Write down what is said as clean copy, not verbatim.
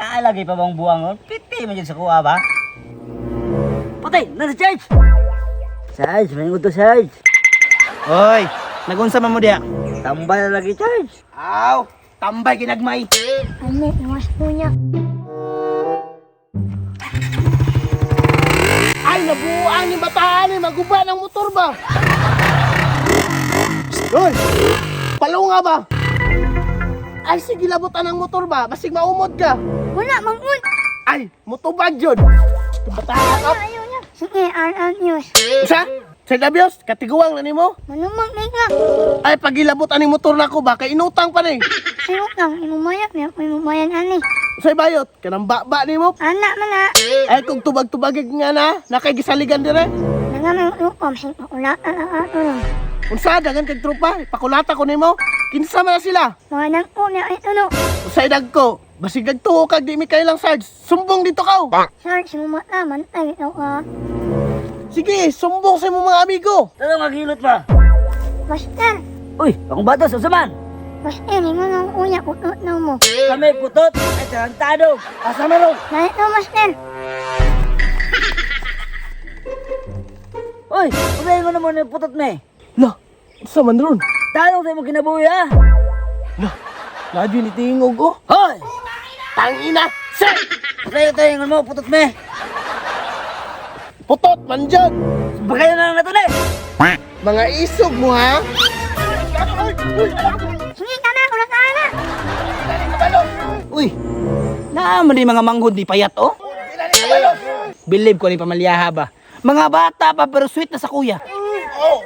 Kaalagay pa bang buwangon? Piti man dyan sa kuha ba? Patay! Nasa charge! Charge! May to charge! Hoy, nagunsa man mo diya? Tambay na lagi charge! Aw, tambay ginagmay. Ano, iwas po niya. Ay, nabuuan ni bataan ni maguba ng motor ba? Hoy, palunga ba? Ay, sige labutan ng motor ba? Basig maumod ka. Wala, mangun! Ay, motobag yun. Bataan ka. Ayaw niya. Sige, news. Sa? Sa Dabios, katiguang na nimo? Manumang na nga. Ay, pagilabot ani motor na ko ba? Kay inutang pa ni. Sino lang, imumayat niya. Imumayan, ani. Sa'y bayot, kanang baba ni mo. Anak man na. Ay, kung tubag-tubagig nga na, nakagisaligan dire. Nangamang lupam, ulaan ang ato lang. Unsa, dagan kag trupa, pakulata ko nimo. Kinsa man na sila. Mga nang una ay tulo. Usay dag ko, basig nagtuo kag di mi kailang sarge. Sumbong dito ka. Sir, si mumata, mantay ito ka. Sige, sumbong sa imong mga amigo. Tara maghilot pa! Basta. Uy! Akong batas! Usaman! Basta, hindi mo nang uya utot na mo. Kami putot! Ay tarantado! Asa meron! Dahil ito, Master. Uy! Usahin mo naman yung putot na eh! Lah, sa man ron? Tanong sa'yo mo kinabuhi ha! Lah, nadyo ni tingog oh. Hoy! Tangina, sir! Usahin ito yung mo putot na eh! Putot man dyan. Bagay na lang na ito na eh! Mga isog mo ha. Sige ka na, ulat ka na. Uy, naman di mga manghod di payat oh. Believe ko ni pamalyaha ba. Mga bata pa pero sweet na sa kuya. Oh,